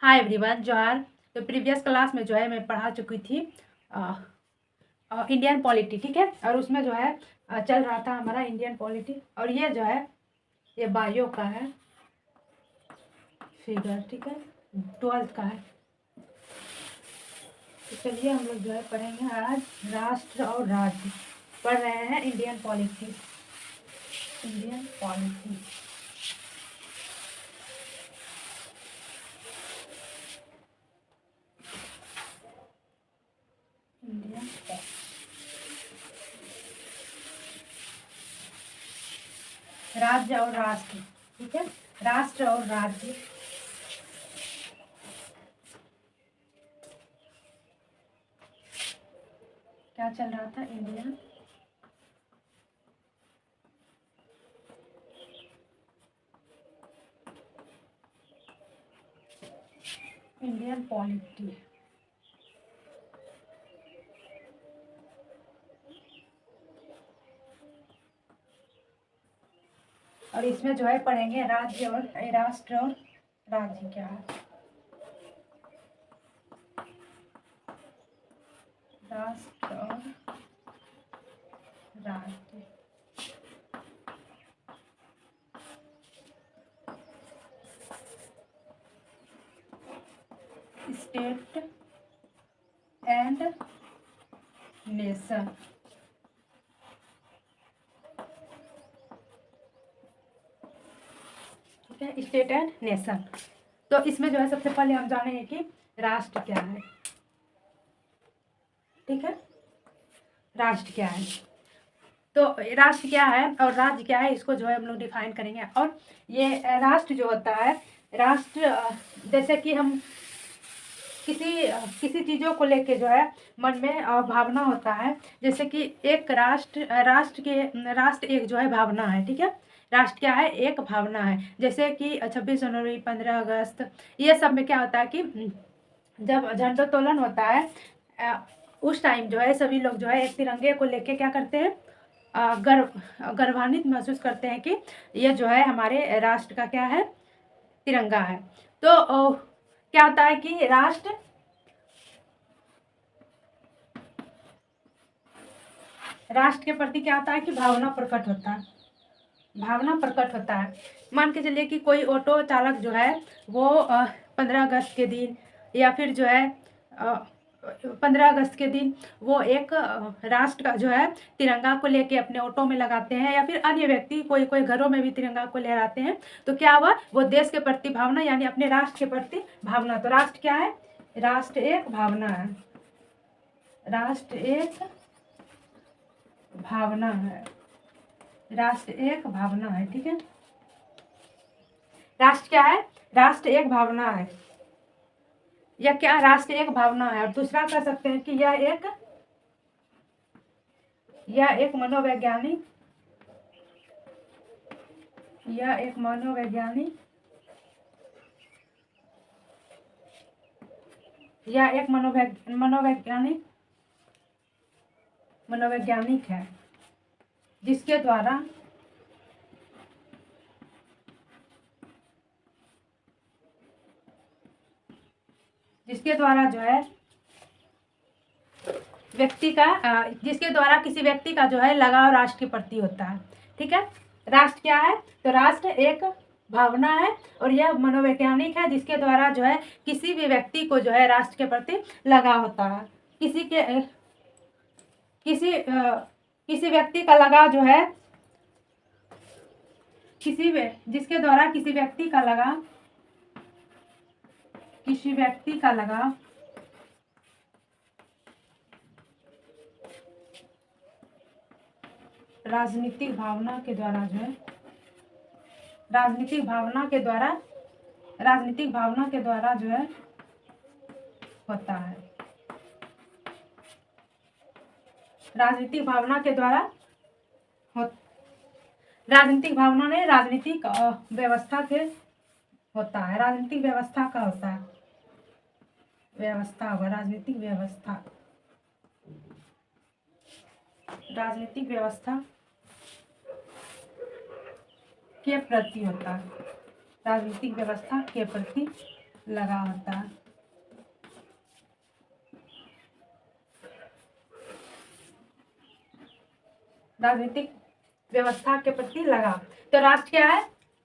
Hi everyone, जोहार। तो previous class में जो है मैं पढ़ा चुकी थी इंडियन पॉलिटी, ठीक है। और उसमें जो है चल रहा था हमारा इंडियन पॉलिटी। और ये जो है ये बायो का है फिगर, ठीक है, 12th का है। तो चलिए हम लोग जो है पढ़ेंगे आज राष्ट्र और राज्य। पढ़ रहे हैं Indian polity. Indian polity Indian राज्य और राष्ट्र, ठीक है। राष्ट्र और राज्य। क्या चल रहा था? Indian polity. और इसमें जो है पढ़ेंगे राज्य और राष्ट्र और राज्य क्या है। राष्ट्र और राज्य। State and nation. ठीक है, स्टेट एंड नेशन। तो इसमें जो है सबसे पहले हम जानेंगे कि राष्ट्र क्या है। ठीक है, राष्ट्र क्या है। तो राष्ट्र क्या है और राज्य क्या है, इसको जो है हम लोग डिफाइन करेंगे। और ये राष्ट्र जो होता है, राष्ट्र जैसे कि हम किसी चीज़ों को लेके जो है मन में भावना होता है। जैसे कि एक राष्ट्र एक जो है भावना है, ठीक है। राष्ट्र क्या है? एक भावना है। जैसे कि 26 जनवरी, 15 अगस्त, ये सब में क्या होता है कि जब झंडोत्तोलन होता है उस टाइम जो है सभी लोग जो है एक तिरंगे को लेके क्या करते हैं, गर्वान्वित महसूस करते हैं कि ये जो है हमारे राष्ट्र का क्या है, तिरंगा है। तो क्या होता है कि राष्ट्र के प्रति क्या होता है कि भावना प्रकट होता है। भावना प्रकट होता है। मान के चलिए कि कोई ऑटो चालक जो है वो 15 अगस्त के दिन या फिर जो है 15 अगस्त के दिन वो एक राष्ट्र का जो है तिरंगा को लेके अपने ऑटो में लगाते हैं, या फिर अन्य व्यक्ति कोई कोई घरों में भी तिरंगा को लहराते हैं। तो क्या हुआ? वो देश के प्रति भावना, यानी अपने राष्ट्र के प्रति भावना। तो राष्ट्र क्या है? राष्ट्र एक भावना है। राष्ट्र एक भावना है। राष्ट्र एक भावना है, ठीक है। राष्ट्र क्या है? राष्ट्र एक भावना है। या क्या? राष्ट्र एक भावना है। और दूसरा कह सकते हैं कि यह एक मनोवैज्ञानिक मनोवैज्ञानिक है, जिसके द्वारा जो है जिसके द्वारा किसी व्यक्ति का जो है लगाव राष्ट्र के प्रति होता है, ठीक है। राष्ट्र क्या है? तो राष्ट्र एक भावना है और यह मनोवैज्ञानिक है, जिसके द्वारा जो है किसी भी व्यक्ति को जो है राष्ट्र के प्रति लगाव होता है। किसी व्यक्ति का लगाव जो है जिसके द्वारा किसी व्यक्ति का लगाव राजनीतिक भावना के द्वारा जो है राजनीतिक भावना के द्वारा जो है होता है। राजनीतिक भावना के द्वारा राजनीतिक भावना ने राजनीतिक व्यवस्था के होता है। राजनीतिक व्यवस्था का होता है। राजनीतिक व्यवस्था के प्रति होता है। राजनीतिक व्यवस्था के प्रति लगाव होता है। राजनीतिक व्यवस्था के प्रति लगाव। तो राष्ट्र क्या है?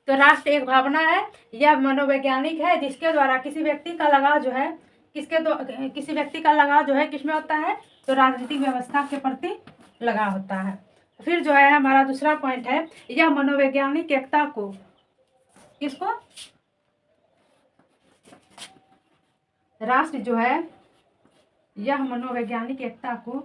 तो राष्ट्र एक भावना है या मनोवैज्ञानिक है जिसके द्वारा किसी व्यक्ति का लगाव जो है किसी व्यक्ति का लगाव जो है किसमें होता है? तो राजनीतिक व्यवस्था के प्रति लगाव होता है। फिर जो है हमारा दूसरा पॉइंट है, यह मनोवैज्ञानिक एकता को, किसको? राष्ट्र जो है यह मनोवैज्ञानिक एकता को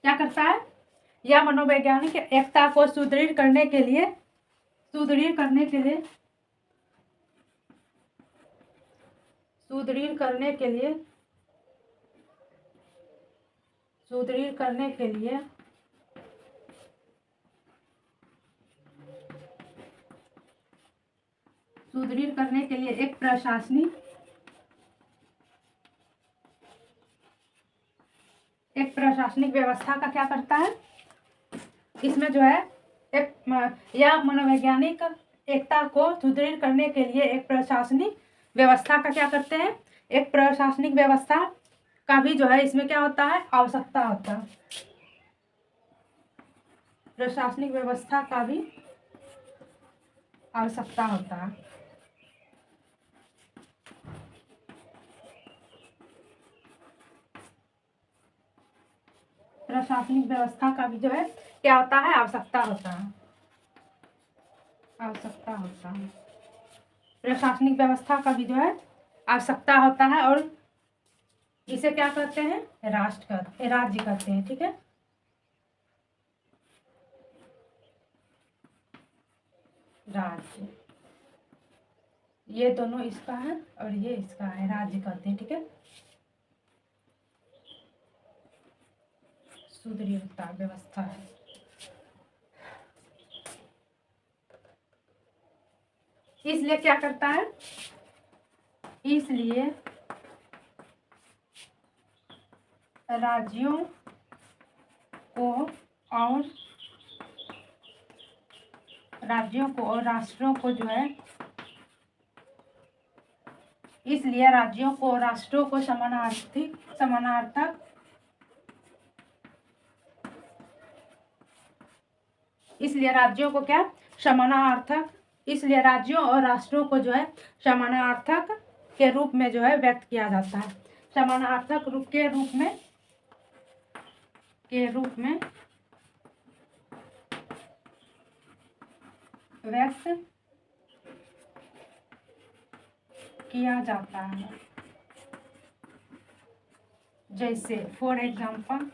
क्या करता है? यह मनोवैज्ञानिक एकता को सुदृढ़ करने के लिए एक प्रशासनिक व्यवस्था का क्या करता है? इसमें जो है यह मनोवैज्ञानिक एकता को सुदृढ़ करने के लिए एक प्रशासनिक व्यवस्था का क्या करते हैं? एक प्रशासनिक व्यवस्था का भी जो है इसमें क्या होता है? आवश्यकता होता है। प्रशासनिक व्यवस्था का भी आवश्यकता होता है। प्रशासनिक व्यवस्था का भी जो है क्या होता है? आवश्यकता होता है। प्रशासनिक व्यवस्था का भी जो है आवश्यकता होता है और इसे क्या कहते हैं? राज्य कहते हैं। ठीक है, राज्य, ये दोनों इसका है और ये इसका है, राज्य कहते हैं। ठीक है, सुदृढ़ता व्यवस्था है। इसलिए क्या करता है? इसलिए राज्यों को और राष्ट्रों को जो है, इसलिए राज्यों को और राष्ट्रों को समानार्थक इसलिए राज्यों को क्या? समानार्थक। इसलिए राज्यों और राष्ट्रों को जो है समानार्थक के रूप में जो है व्यक्त किया जाता है। समानार्थक रूप के रूप में व्यक्त किया जाता है। जैसे फॉर एग्जाम्पल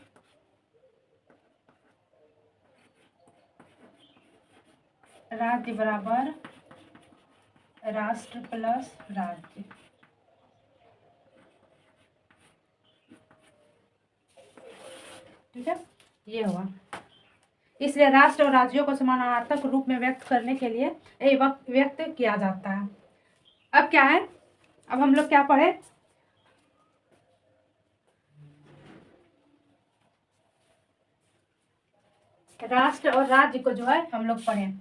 राज्य बराबर राष्ट्र प्लस राज्य। ठीक है, ये हुआ। इसलिए राष्ट्र और राज्यों को समानार्थक रूप में व्यक्त करने के लिए व्यक्त किया जाता है। अब क्या है? अब हम लोग क्या पढ़े? राष्ट्र और राज्य को जो है हम लोग पढ़े।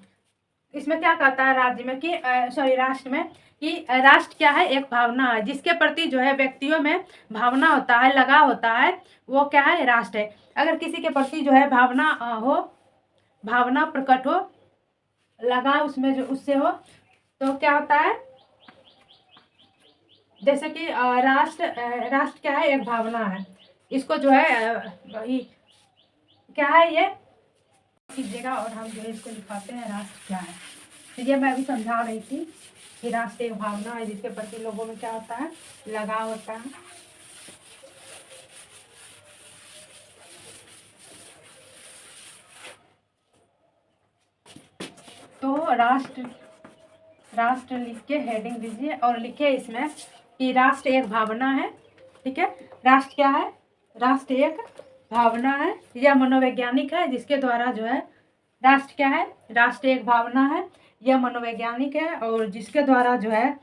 इसमें क्या कहता है राज्य में कि राष्ट्र में कि राष्ट्र क्या है? एक भावना है जिसके प्रति जो है व्यक्तियों में भावना होता है, लगाव होता है, वो क्या है? राष्ट्र है। अगर किसी के प्रति जो है भावना प्रकट हो, लगाव उसमें जो उससे हो, तो क्या होता है? जैसे कि राष्ट्र क्या है? एक भावना है। इसको जो है क्या है? ये कीजिएगा और हम जो है इसको लिखाते हैं राष्ट्र क्या है। तो ये मैं अभी समझा रही थी कि राष्ट्र एक भावना है जिसके प्रति लोगों में क्या होता है? लगाव होता है। तो राष्ट्र लिख के हेडिंग दीजिए और लिखिए इसमें कि राष्ट्र एक भावना है। ठीक है, राष्ट्र क्या है? राष्ट्र एक भावना है या मनोवैज्ञानिक है जिसके द्वारा जो है राष्ट्र क्या है? राष्ट्र एक भावना है या मनोवैज्ञानिक है और जिसके द्वारा जो है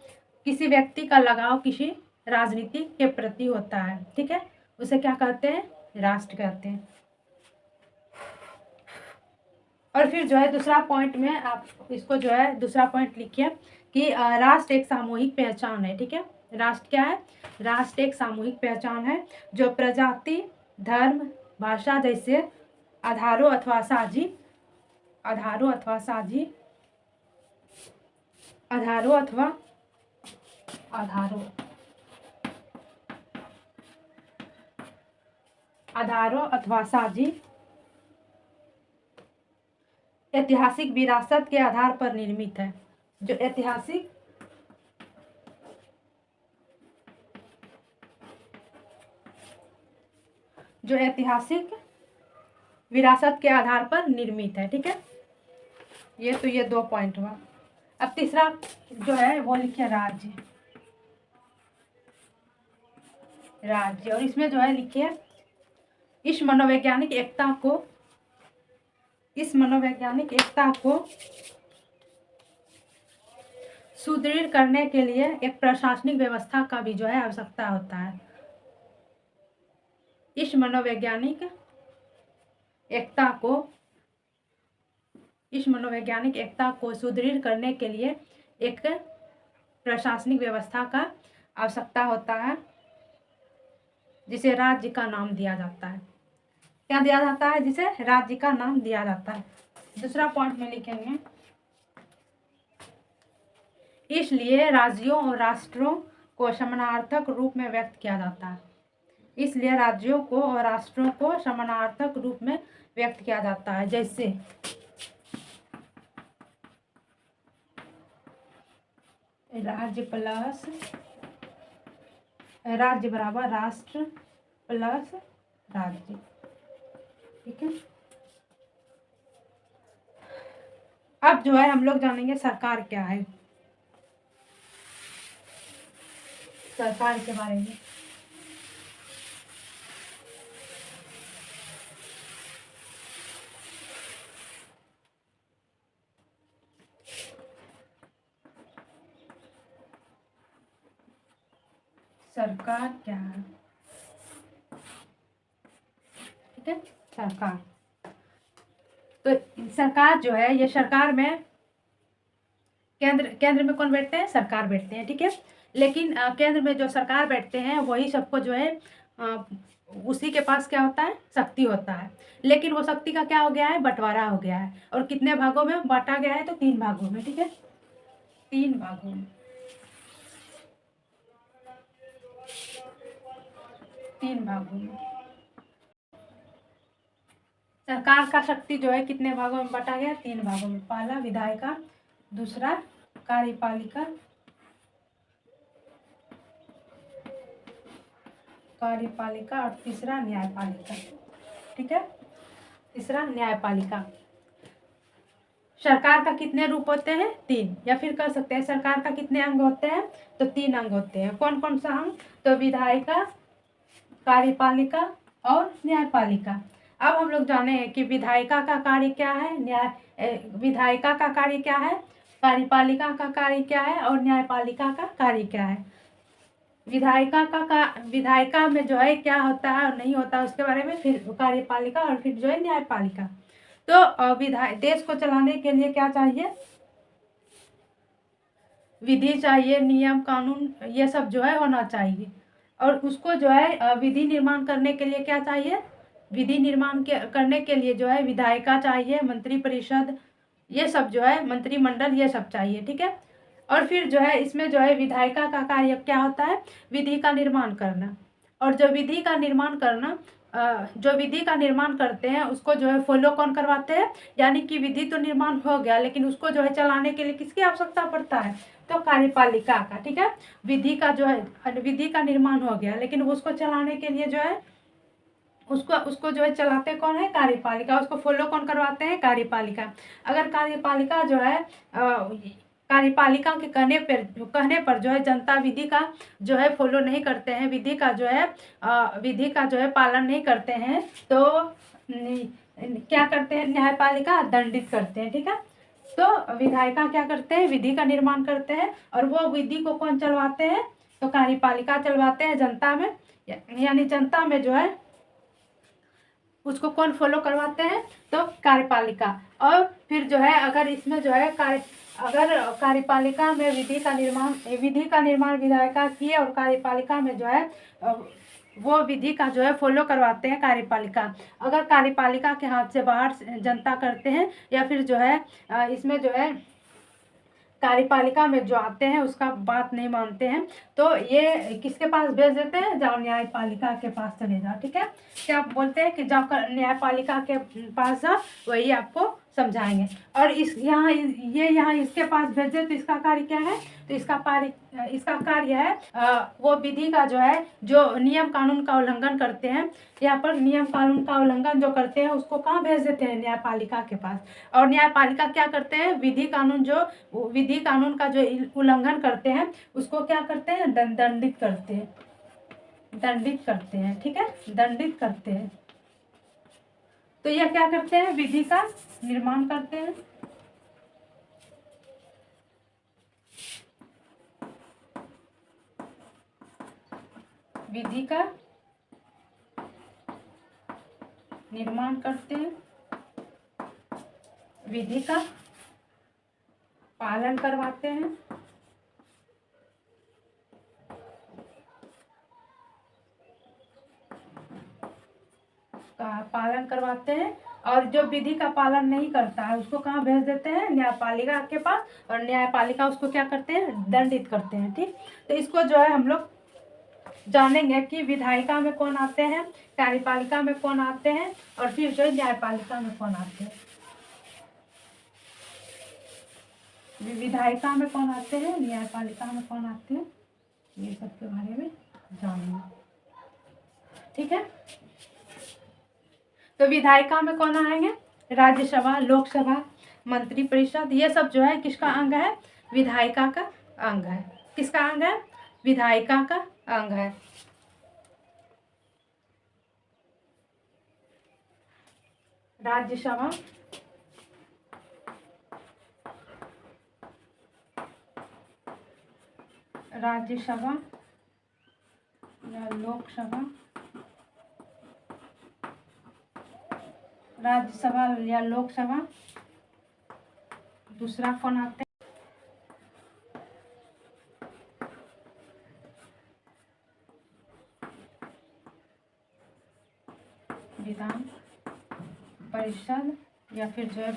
किसी व्यक्ति का लगाव किसी राजनीति के प्रति होता है। ठीक है, उसे क्या कहते हैं, राष्ट्र कहते हैं। और फिर जो है दूसरा पॉइंट में आप इसको जो है दूसरा पॉइंट लिखिए कि राष्ट्र एक सामूहिक पहचान है। ठीक है, राष्ट्र क्या है, राष्ट्र एक सामूहिक पहचान है जो प्रजाति, धर्म, भाषा जैसे आधारों अथवा साझी आधारों अथवा साझी आधारों अथवा आधारों आधारों अथवा साझी ऐतिहासिक विरासत के आधार पर निर्मित है। जो ऐतिहासिक विरासत के आधार पर निर्मित है। ठीक है, ये तो ये 2 पॉइंट हुआ। अब तीसरा जो है वो लिखिए राज्य। और इसमें जो है लिखिए इस मनोवैज्ञानिक एकता को सुदृढ़ करने के लिए एक प्रशासनिक व्यवस्था का भी जो है आवश्यकता होता है। इस मनोवैज्ञानिक एकता को सुदृढ़ करने के लिए एक प्रशासनिक व्यवस्था का आवश्यकता होता है, जिसे राज्य का नाम दिया जाता है। क्या दिया जाता है, जिसे राज्य का नाम दिया जाता है। दूसरा पॉइंट में लिखेंगे इसलिए राज्यों और राष्ट्रों को समानार्थक रूप में व्यक्त किया जाता है। इसलिए राज्यों को और राष्ट्रों को समानार्थक रूप में व्यक्त किया जाता है। जैसे राज्य बराबर राष्ट्र प्लस राज्य। ठीक है, अब जो है हम लोग जानेंगे सरकार क्या है, सरकार के बारे में। सरकार क्या है, ठीक है, सरकार। तो सरकार जो है ये सरकार में केंद्र में कौन बैठते हैं, सरकार बैठते हैं। ठीक है, लेकिन केंद्र में जो सरकार बैठते हैं वही सबको जो है उसी के पास क्या होता है, शक्ति होता है। लेकिन वो शक्ति का क्या हो गया है, बंटवारा हो गया है। और कितने भागों में बांटा गया है, तो 3 भागों में। ठीक है, 3 भागों में, 3 भागों में सरकार का शक्ति जो है कितने भागों में बांटा गया, 3 भागों में। पहला विधायिका, दूसरा कार्यपालिका और तीसरा न्यायपालिका। ठीक है, तीसरा न्यायपालिका। सरकार का कितने रूप होते हैं, 3, या फिर कह सकते हैं सरकार का कितने अंग होते हैं, तो 3 अंग होते हैं। कौन कौन सा अंग, तो विधायिका, कार्यपालिका और न्यायपालिका। अब हम लोग जाने हैं कि विधायिका का कार्य क्या है, विधायिका का कार्य क्या है, कार्यपालिका का कार्य क्या है और न्यायपालिका का कार्य क्या है। विधायिका में जो है क्या होता है और नहीं होता उसके बारे में, फिर कार्यपालिका और फिर जो है न्यायपालिका। तो देश को चलाने के लिए क्या चाहिए, विधि चाहिए, नियम कानून ये सब जो है होना चाहिए। और उसको जो है विधि निर्माण करने के लिए क्या चाहिए, विधि निर्माण करने के लिए जो है विधायिका चाहिए, मंत्रिपरिषद ये सब जो है, मंत्रिमंडल ये सब चाहिए। ठीक है, और फिर जो है इसमें जो है विधायिका का कार्य क्या होता है, विधि का निर्माण करना। और जो विधि का निर्माण करते हैं उसको जो है फॉलो कौन करवाते हैं, यानी कि विधि तो निर्माण हो गया लेकिन उसको जो है चलाने के लिए किसकी आवश्यकता पड़ता है, तो कार्यपालिका का। ठीक है, विधि का निर्माण हो गया लेकिन उसको चलाने के लिए जो है उसको जो है चलाते कौन है, कार्यपालिका। उसको फॉलो कौन करवाते हैं, कार्यपालिका। अगर कार्यपालिका जो है कार्यपालिका के कहने पर जो है जनता विधि का जो है फॉलो नहीं करते हैं, विधि का जो है पालन नहीं करते हैं, तो क्या करते हैं, न्यायपालिका दंडित करते हैं। ठीक है, तो विधायिका क्या करते हैं, विधि का निर्माण करते हैं और वो विधि को कौन चलवाते हैं, तो कार्यपालिका चलवाते हैं जनता में। यानी जनता में जो है उसको कौन फॉलो करवाते हैं, तो कार्यपालिका। और फिर जो है अगर इसमें जो है अगर कार्यपालिका में विधि का निर्माण विधायिका की है और कार्यपालिका में जो है वो विधि का जो है फॉलो करवाते हैं कार्यपालिका। अगर कार्यपालिका के हाथ से बाहर जनता करते हैं या फिर जो है इसमें जो है कार्यपालिका में जो आते हैं उसका बात नहीं मानते हैं, तो ये किसके पास भेज देते हैं, जाओ न्यायपालिका के पास चले जाओ। ठीक है, क्या आप बोलते हैं कि जाओ न्यायपालिका के पास जाओ, वही आपको समझाएंगे। और यहाँ इसके पास भेजे तो इसका कार्य क्या है, तो इसका कार्य है वो विधि का जो है जो नियम कानून का उल्लंघन करते हैं, यहाँ पर नियम कानून का उल्लंघन जो करते हैं उसको कहाँ भेज देते हैं, न्यायपालिका के पास। और न्यायपालिका क्या करते हैं, विधि कानून का जो उल्लंघन करते हैं उसको क्या करते हैं, दंडित करते हैं। ठीक है, दंडित करते हैं। तो यह क्या करते हैं, विधि का निर्माण करते हैं। विधि का निर्माण करते हैं, विधि का पालन करवाते हैं, और जो विधि का पालन नहीं करता है उसको कहाँ भेज देते हैं, न्यायपालिका के पास। और न्यायपालिका उसको क्या करते हैं, दंडित करते हैं। ठीक, तो इसको जो है हम लोग जानेंगे कि विधायिका में कौन आते हैं, कार्यपालिका में कौन आते हैं, और फिर जो न्यायपालिका में कौन आते हैं। विधायिका में कौन आते हैं, न्यायपालिका में कौन आते हैं, ये सब के बारे में जानेंगे। ठीक है, तो विधायिका में कौन आएंगे, राज्यसभा, लोकसभा, मंत्री परिषद, ये सब जो है किसका अंग है, विधायिका का अंग है। किसका अंग है, विधायिका का अंग है। राज्यसभा, या लोकसभा, राज्यसभा या लोकसभा। दूसरा कौन आते हैं, विधान परिषद या फिर जो है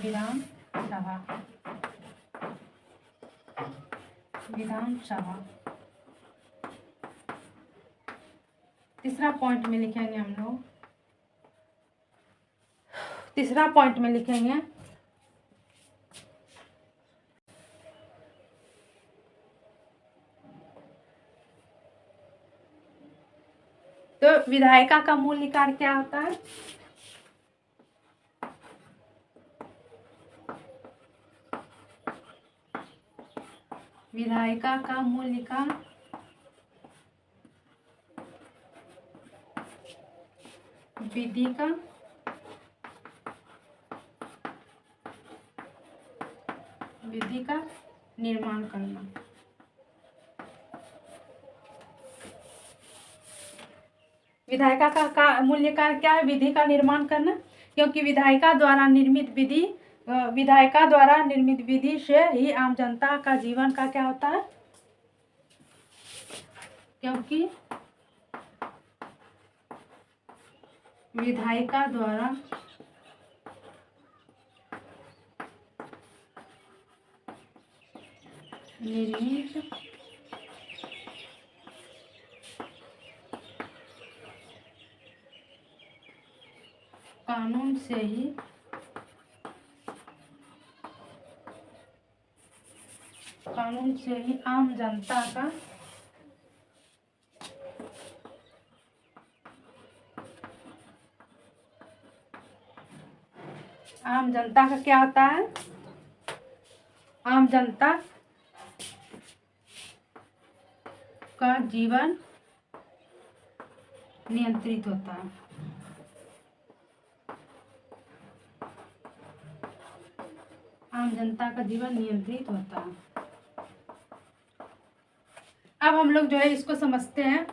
विधानसभा। तीसरा पॉइंट में लिखेंगे हम लोग, तीसरा पॉइंट में लिखेंगे तो विधायिका का मूल कार्य क्या होता है, विधायिका का मूल कार्य विधि का निर्माण करना। विधायिका का मूल्य कार्य क्या है, विधि का निर्माण करना, क्योंकि विधायिका द्वारा निर्मित विधि से ही आम जनता का जीवन का क्या होता है, क्योंकि विधायिका द्वारा निर्मित कानून से ही आम जनता का क्या होता है, आम जनता का जीवन नियंत्रित होता है। आम जनता का जीवन नियंत्रित होता है। अब हम लोग जो है इसको समझते हैं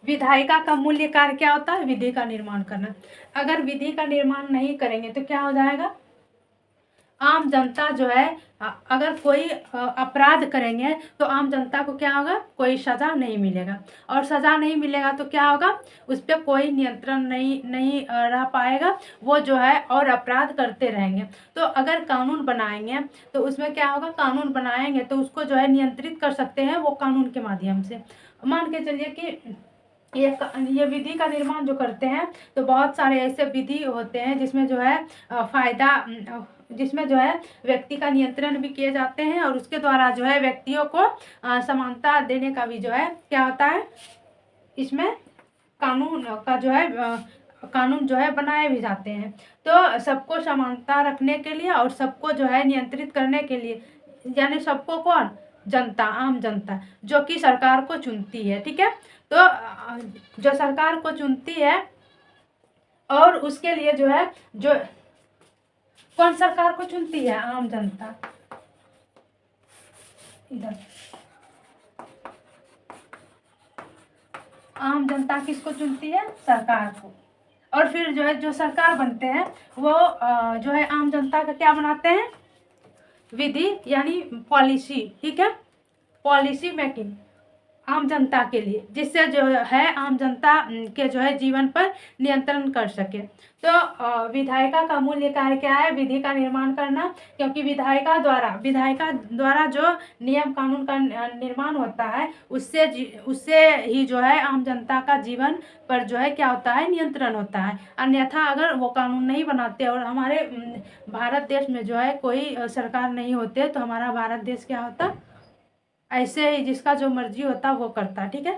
विधायिका का मूल्य कार्य क्या होता है? विधि का निर्माण करना। अगर विधि का निर्माण नहीं करेंगे तो क्या हो जाएगा? आम जनता जो है अगर कोई अपराध करेंगे तो आम जनता को क्या होगा? कोई सज़ा नहीं मिलेगा, और सज़ा नहीं मिलेगा तो क्या होगा? उस पर कोई नियंत्रण नहीं रह पाएगा, वो जो है और अपराध करते रहेंगे। तो अगर कानून बनाएंगे तो उसमें क्या होगा? कानून बनाएंगे तो उसको जो है नियंत्रित कर सकते हैं वो कानून के माध्यम से। मान के चलिए कि ये विधि का निर्माण जो करते हैं तो बहुत सारे ऐसे विधि होते हैं जिसमें जो है फायदा जिसमें जो है व्यक्ति का नियंत्रण भी किए जाते हैं, और उसके द्वारा जो है व्यक्तियों को समानता देने का भी जो है क्या होता है? इसमें कानून का जो है कानून जो है बनाए भी जाते हैं। तो सबको समानता रखने के लिए और सबको जो है नियंत्रित करने के लिए, यानी सबको कौन? जनता, आम जनता, जो कि सरकार को चुनती है। ठीक है, तो जो सरकार को चुनती है और उसके लिए जो है जो कौन सरकार को चुनती है? आम जनता। इधर आम जनता किसको चुनती है? सरकार को। और फिर जो है जो सरकार बनते हैं वो जो है आम जनता का क्या बनाते हैं? विधि यानी पॉलिसी। ठीक है, पॉलिसी मेकिंग आम जनता के लिए, जिससे जो है आम जनता के जो है जीवन पर नियंत्रण कर सके। तो विधायिका का मूल्य कार्य क्या है? विधि का निर्माण करना, क्योंकि विधायिका द्वारा जो नियम कानून का निर्माण होता है उससे ही जो है आम जनता का जीवन पर जो है क्या होता है? नियंत्रण होता है। अन्यथा अगर वो कानून नहीं बनाते और हमारे भारत देश में जो है कोई सरकार नहीं होते तो हमारा भारत देश क्या होता? ऐसे ही जिसका जो मर्जी होता वो करता। ठीक है,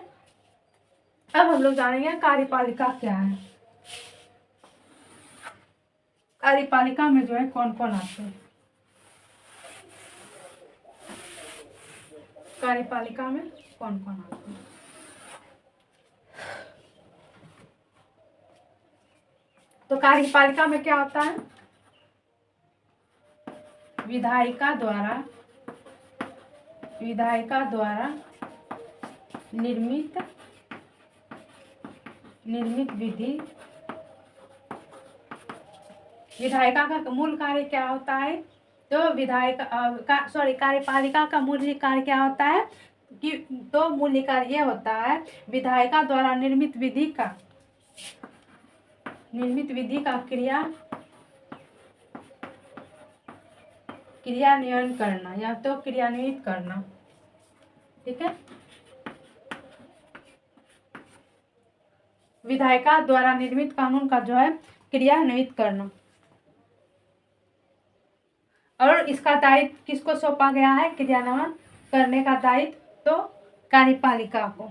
अब हम लोग जानेंगे कार्यपालिका क्या है। कार्यपालिका में जो है कौन कौन आते हैं? कार्यपालिका में कौन कौन आते हैं? तो कार्यपालिका में क्या होता है? विधायिका द्वारा निर्मित विधि। विधायिका का मूल कार्य क्या होता है? तो कार्यपालिका का मूल कार्य क्या होता है कि तो मूल कार्य ये होता है विधायिका द्वारा निर्मित विधि का क्रियान्वयन करना या तो क्रियान्वित करना। ठीक है, विधायिका द्वारा निर्मित कानून का जो है क्रियान्वित करना। और इसका दायित्व किसको सौंपा गया है? क्रियान्वयन करने का दायित्व तो कार्यपालिका को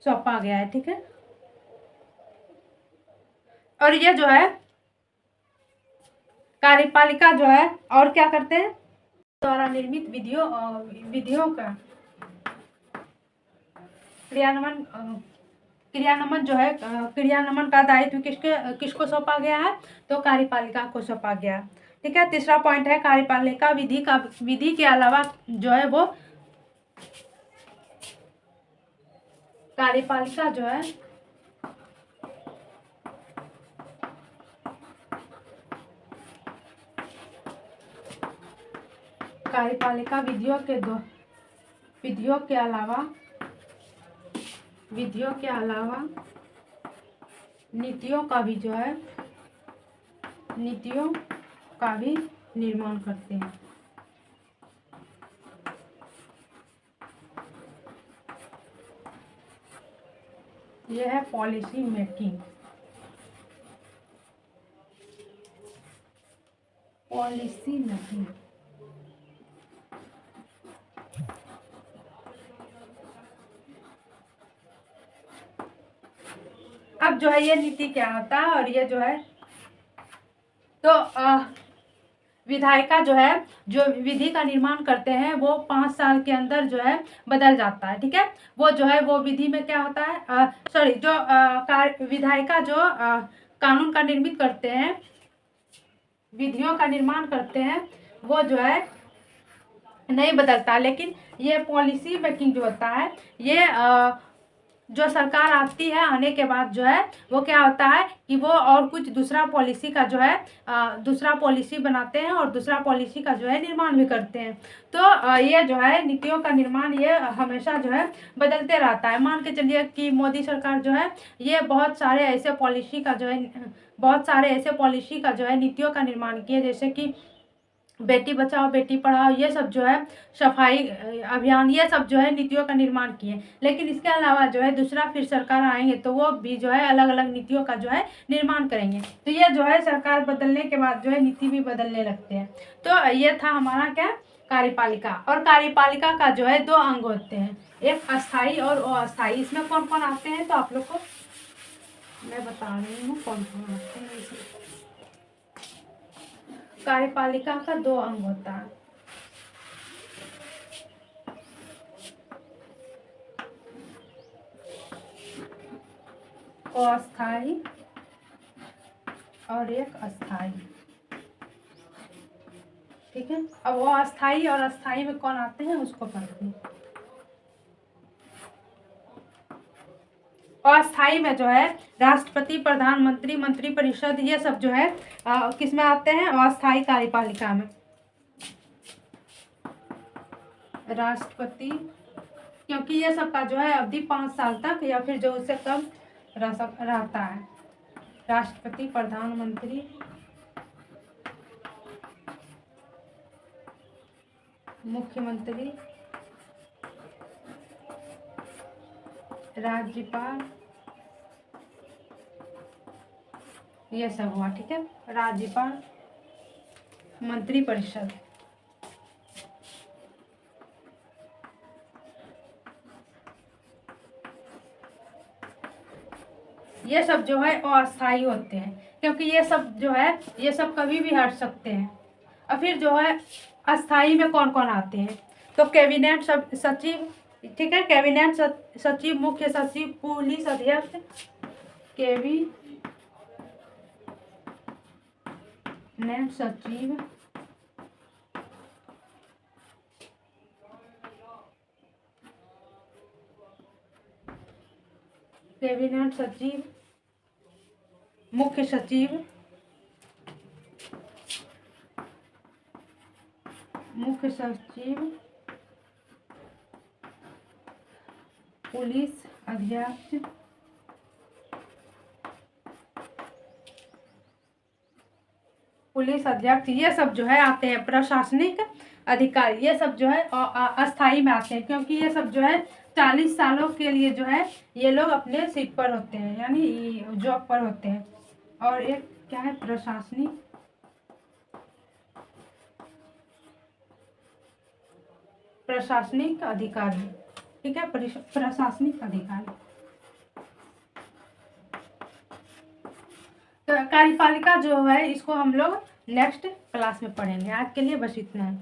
सौंपा गया है। ठीक है, और ये जो है कार्यपालिका जो है और क्या करते हैं? द्वारा निर्मित विधियों का क्रियान्वयन जो है क्रियान्वयन का दायित्व किसको सौंपा गया है? तो कार्यपालिका को सौंपा गया। ठीक है, तीसरा पॉइंट है कार्यपालिका विधि के अलावा जो है वो कार्यपालिका जो है कार्यपालिका विधियों के अलावा नीतियों का भी निर्माण करते हैं। यह है पॉलिसी मेकिंग। अब जो है ये नीति क्या होता है और ये जो है तो विधायिका जो है जो विधि का निर्माण करते हैं वो 5 साल के अंदर जो है बदल जाता है। ठीक है, वो जो है वो विधि में क्या होता है विधायिका जो कानून का निर्मित करते हैं, विधियों का निर्माण करते हैं, वो जो है नहीं बदलता। लेकिन ये पॉलिसी मेकिंग जो होता है ये जो सरकार आती है, आने के बाद जो है वो क्या होता है कि वो और कुछ दूसरा पॉलिसी का जो है दूसरा पॉलिसी बनाते हैं और दूसरा पॉलिसी का जो है निर्माण भी करते हैं। तो ये जो है नीतियों का निर्माण ये हमेशा जो है बदलते रहता है। मान के चलिए कि मोदी सरकार जो है ये बहुत सारे ऐसे पॉलिसी का जो है नीतियों का निर्माण किए, जैसे कि बेटी बचाओ बेटी पढ़ाओ, ये सब जो है सफाई अभियान, ये सब जो है नीतियों का निर्माण किए। लेकिन इसके अलावा जो है दूसरा फिर सरकार आएंगे तो वो भी जो है अलग अलग नीतियों का जो है निर्माण करेंगे। तो ये जो है सरकार बदलने के बाद जो है नीति भी बदलने लगते हैं। तो ये था हमारा क्या, कार्यपालिका। और कार्यपालिका का जो है 2 अंग होते हैं, एक अस्थाई और अस्थाई। इसमें कौन कौन आते हैं तो आप लोग को मैं बता रही हूँ कौन कौन आते हैं इसमें। कार्यपालिका का 2 अंग होता है, अस्थाई और एक अस्थाई। ठीक है, अब वो अस्थाई और अस्थाई में कौन आते हैं उसको पढ़ते हैं। अस्थाई में जो है राष्ट्रपति, प्रधानमंत्री, मंत्रिपरिषद, ये सब जो है किस में आते हैं, अस्थाई कार्यपालिका में। राष्ट्रपति, क्योंकि ये सब का जो है अवधि 5 साल तक या फिर जो उससे कम रहता है। राष्ट्रपति, प्रधानमंत्री, मुख्यमंत्री, राज्यपाल, ये सब हुआ। ठीक है, राज्यपाल, मंत्रिपरिषद। ये सब जो है अस्थायी होते हैं, क्योंकि ये सब जो है ये सब कभी भी हट सकते हैं। और फिर जो है अस्थाई में कौन कौन आते हैं तो कैबिनेट सचिव, ठीक है, कैबिनेट सचिव, मुख्य सचिव, पुलिस अध्यक्ष, कैबिनेट सचिव, कैबिनेट सचिव, मुख्य सचिव, मुख्य सचिव, पुलिस अध्यक्ष, पुलिस अध्यक्ष, ये सब जो है आते हैं। प्रशासनिक अधिकारी, ये सब जो है अस्थाई में आते हैं, क्योंकि ये सब जो है 40 सालों के लिए जो है ये लोग अपने सीट पर होते हैं, यानी जॉब पर होते हैं। और एक क्या है, प्रशासनिक अधिकारी। ठीक है, प्रशासनिक अधिकारी। तो कार्यपालिका जो है इसको हम लोग नेक्स्ट क्लास में पढ़ेंगे। आज के लिए बस इतना है।